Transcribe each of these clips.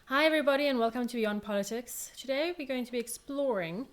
Hi, everybody, and welcome to Beyond Politics. Today, we're going to be exploring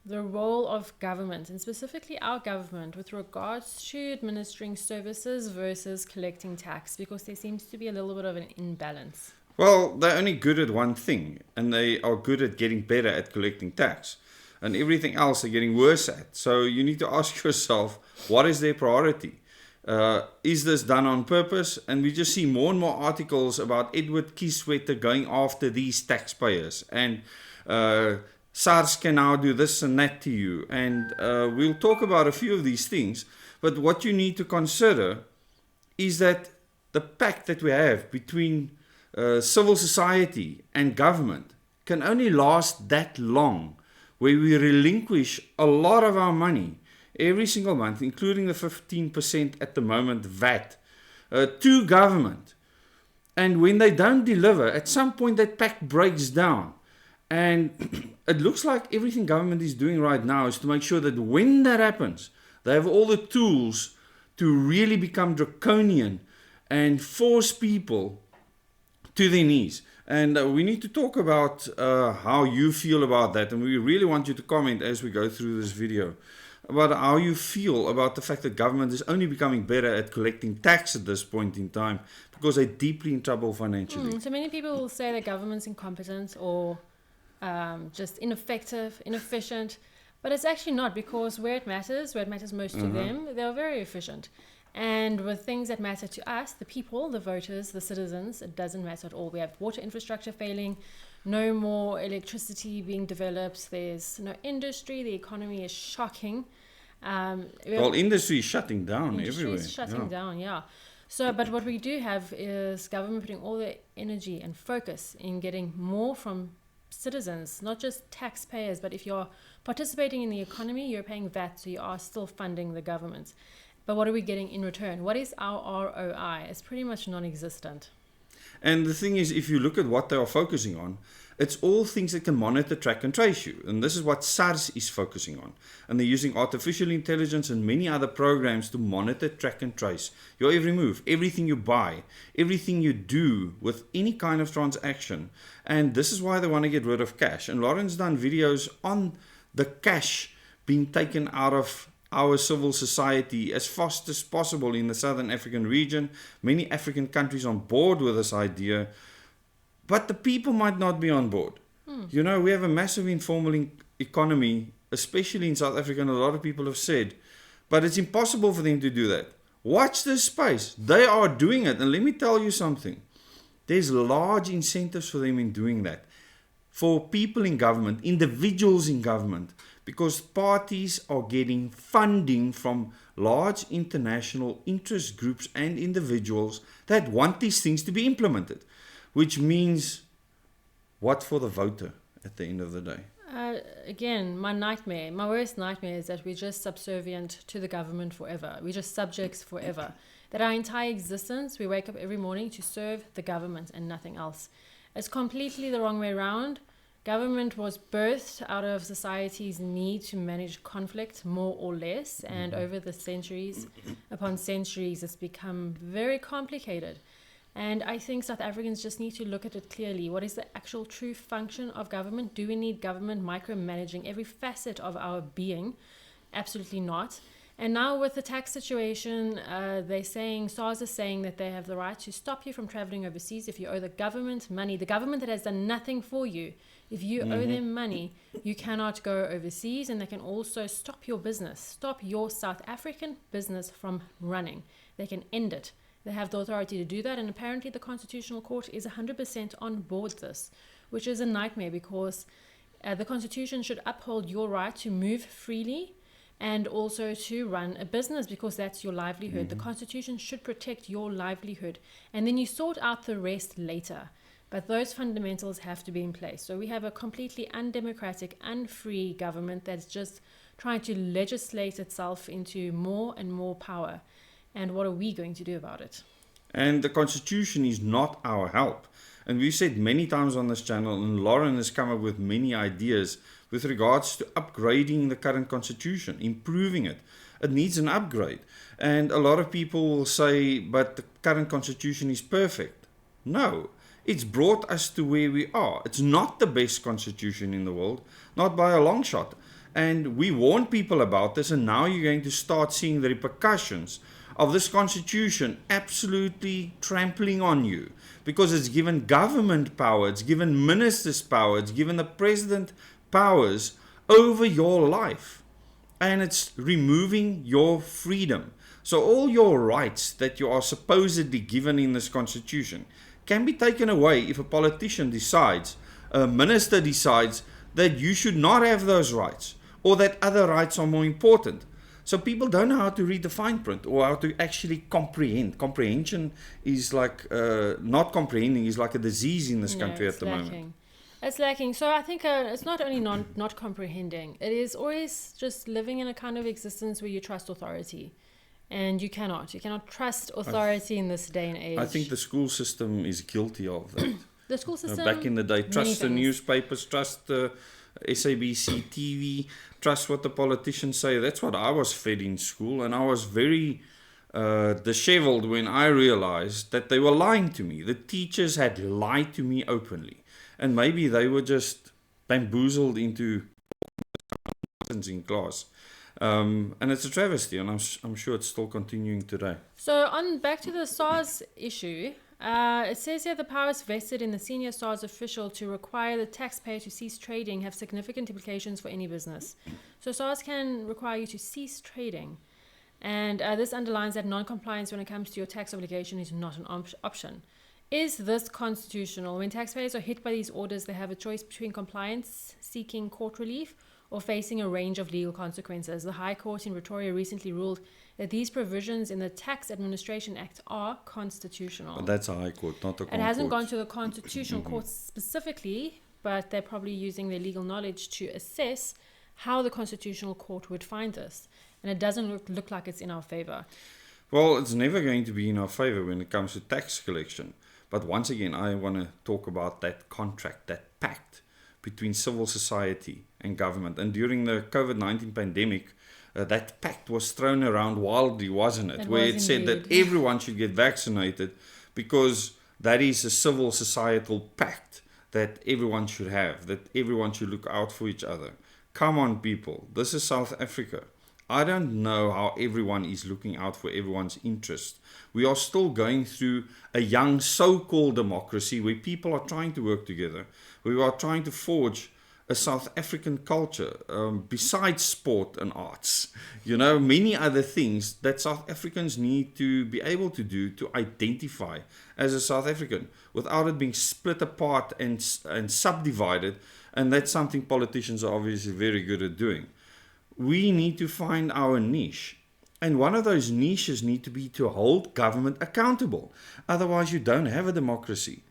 the role of government, and specifically our government, with regards to administering services versus collecting tax, because there seems to be a little bit of an imbalance. Well, they're only good at one thing, and they are good at getting better at collecting tax. And everything else they're getting worse at. So you need to ask yourself, what is their priority? Is this done on purpose? And we just see more and more articles about Edward Kieswetter going after these taxpayers. And SARS can now do this and that to you. And we'll talk about a few of these things. But what you need to consider is that the pact that we have between civil society and government can only last that long, where we relinquish a lot of our money every single month, including the 15% at the moment VAT, to government. And when they don't deliver, at some point that pact breaks down. And it looks like everything government is doing right now is to make sure that when that happens, they have all the tools to really become draconian and force people to their knees. And we need to talk about how you feel about that. And we really want you to comment as we go through this video about how you feel about the fact that government is only becoming better at collecting tax at this point in time because they're deeply in trouble financially. So many people will say that government's incompetent or just ineffective, inefficient, but it's actually not, because where it matters most to them, they're very efficient. And with things that matter to us, the people, the voters, the citizens, it doesn't matter at all. We have water infrastructure failing, no more electricity being developed, there's no industry, the economy is shocking. Well, industry is shutting down everywhere. Industry is shutting down, yeah. So, but what we do have is government putting all the energy and focus in getting more from citizens, not just taxpayers, but if you're participating in the economy, you're paying VAT, so you are still funding the government. But what are we getting in return? What is our ROI? It's pretty much non-existent. And the thing is, if you look at what they are focusing on, it's all things that can monitor, track, and trace you. And this is what SARS is focusing on. And they're using artificial intelligence and many other programs to monitor, track, and trace your every move, everything you buy, everything you do with any kind of transaction. And this is why they want to get rid of cash. And Lauren's done videos on the cash being taken out of our civil society as fast as possible in the Southern African region. Many African countries on board with this idea, but the people might not be on board. You know, we have a massive informal economy, especially in South Africa, and a lot of people have said, but it's impossible for them to do that. Watch this space. They are doing it. And let me tell you something. There's large incentives for them in doing that. For people in government, individuals in government, because parties are getting funding from large international interest groups and individuals that want these things to be implemented, which means what for the voter at the end of the day? Again, my worst nightmare is that we're just subservient to the government forever. We're just subjects forever. That our entire existence, we wake up every morning to serve the government and nothing else. It's completely the wrong way around. Government was birthed out of society's need to manage conflict, more or less, and over the centuries upon centuries, it's become very complicated. And I think South Africans just need to look at it clearly. What is the actual true function of government? Do we need government micromanaging every facet of our being? Absolutely not. And now with the tax situation, SARS is saying that they have the right to stop you from traveling overseas if you owe the government money. The government that has done nothing for you. If you owe them money, you cannot go overseas, and they can also stop your business, stop your South African business from running. They can end it. They have the authority to do that, and apparently the Constitutional Court is 100% on board this, which is a nightmare because the Constitution should uphold your right to move freely and also to run a business, because that's your livelihood. The Constitution should protect your livelihood, and then you sort out the rest later. But those fundamentals have to be in place. So we have a completely undemocratic, unfree government that's just trying to legislate itself into more and more power. And what are we going to do about it? And the Constitution is not our help. And we've said many times on this channel, and Lauren has come up with many ideas with regards to upgrading the current Constitution, improving it. It needs an upgrade. And a lot of people will say, but the current Constitution is perfect. No, It's brought us to where we are. It's not the best constitution in the world, not by a long shot. And we warned people about this, and now you're going to start seeing the repercussions of this constitution absolutely trampling on you, because it's given government power, it's given ministers power, it's given the president powers over your life, and it's removing your freedom. So all your rights that you are supposedly given in this constitution can be taken away if a politician decides, a minister decides, that you should not have those rights, or that other rights are more important. So people don't know how to read the fine print, or how to actually comprehend. Comprehension is like, not comprehending is like a disease in this country at the moment. It's lacking. So I think it's not only not comprehending, it is always just living in a kind of existence where you trust authority. And you cannot trust authority in this day and age. I think the school system is guilty of that. The school system, back in the day, trust the newspapers, trust the SABC TV, trust what the politicians say. That's what I was fed in school, and I was very disheveled when I realized that they were lying to me. The teachers had lied to me openly, and maybe they were just bamboozled into in class. And it's a travesty, and I'm sure it's still continuing today. So on back to the SARS issue, it says here the powers vested in the senior SARS official to require the taxpayer to cease trading have significant implications for any business. So SARS can require you to cease trading, and this underlines that non-compliance when it comes to your tax obligation is not an option. Is this constitutional? When taxpayers are hit by these orders, they have a choice between compliance, seeking court relief, or facing a range of legal consequences. The High Court in Pretoria recently ruled that these provisions in the Tax Administration Act are constitutional. But that's a High Court, not a court. It hasn't gone to the Constitutional Court specifically, but they're probably using their legal knowledge to assess how the Constitutional Court would find this. And it doesn't look like it's in our favor. Well, it's never going to be in our favor when it comes to tax collection. But once again, I want to talk about that contract, that pact between civil society and government. And during the COVID-19 pandemic, that pact was thrown around wildly, wasn't it? Where it said that everyone should get vaccinated, because that is a civil societal pact that everyone should have, that everyone should look out for each other. Come on, people. This is South Africa. I don't know how everyone is looking out for everyone's interest. We are still going through a young so-called democracy where people are trying to work together. We are trying to forge a South African culture, besides sport and arts. You know, many other things that South Africans need to be able to do to identify as a South African without it being split apart and subdivided. And that's something politicians are obviously very good at doing. We need to find our niche. And one of those niches need to be to hold government accountable. Otherwise, you don't have a democracy.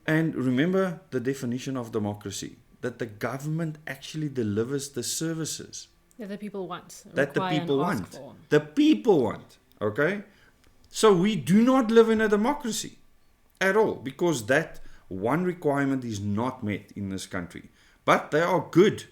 And remember the definition of democracy, that the government actually delivers the services that the people want. That the people want. The people want. Okay? So we do not live in a democracy at all, because that one requirement is not met in this country. But they are good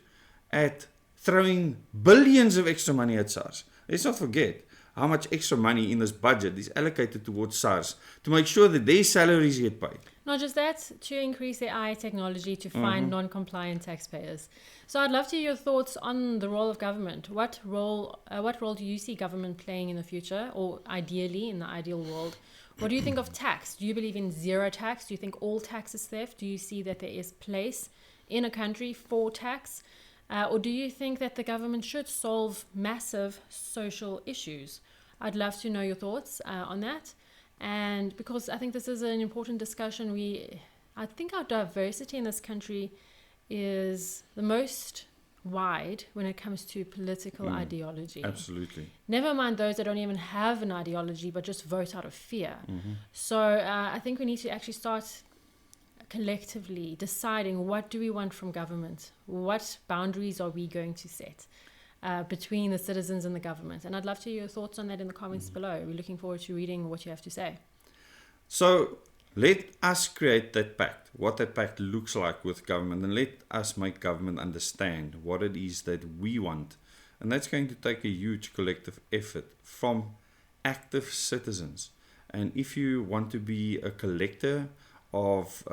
at throwing billions of extra money at SARS. Let's not forget how much extra money in this budget is allocated towards SARS to make sure that their salaries get paid. Not just that, to increase their AI technology to find non-compliant taxpayers. So I'd love to hear your thoughts on the role of government. What role do you see government playing in the future, or ideally in the ideal world? What do you think of tax? Do you believe in zero tax? Do you think all tax is theft? Do you see that there is place in a country for tax? Or do you think that the government should solve massive social issues? I'd love to know your thoughts on that. And because I think this is an important discussion, I think our diversity in this country is the most wide when it comes to political ideology. Absolutely. Never mind those that don't even have an ideology but just vote out of fear. So I think we need to actually start collectively deciding, what do we want from government? What boundaries are we going to set between the citizens and the government? And I'd love to hear your thoughts on that in the comments below. We're looking forward to reading what you have to say. So let us create that pact, what that pact looks like with government, and let us make government understand what it is that we want. And that's going to take a huge collective effort from active citizens. And if you want to be a collector of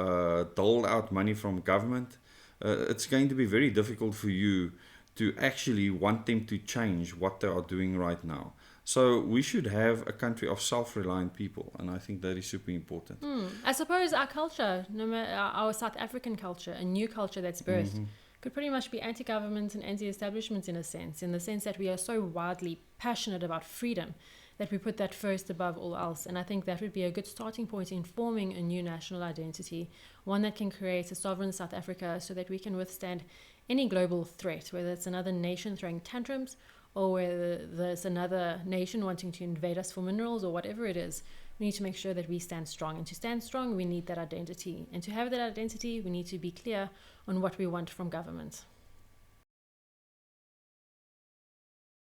doled out money from government, it's going to be very difficult for you to actually want them to change what they are doing right now. So we should have a country of self-reliant people, and I think that is super important. I suppose our culture, no matter our South African culture, a new culture that's birthed, could pretty much be anti-government and anti-establishment in the sense that we are so wildly passionate about freedom that we put that first above all else. And I think that would be a good starting point in forming a new national identity, one that can create a sovereign South Africa so that we can withstand any global threat, whether it's another nation throwing tantrums or whether there's another nation wanting to invade us for minerals or whatever it is. We need to make sure that we stand strong. And to stand strong, we need that identity. And to have that identity, we need to be clear on what we want from government.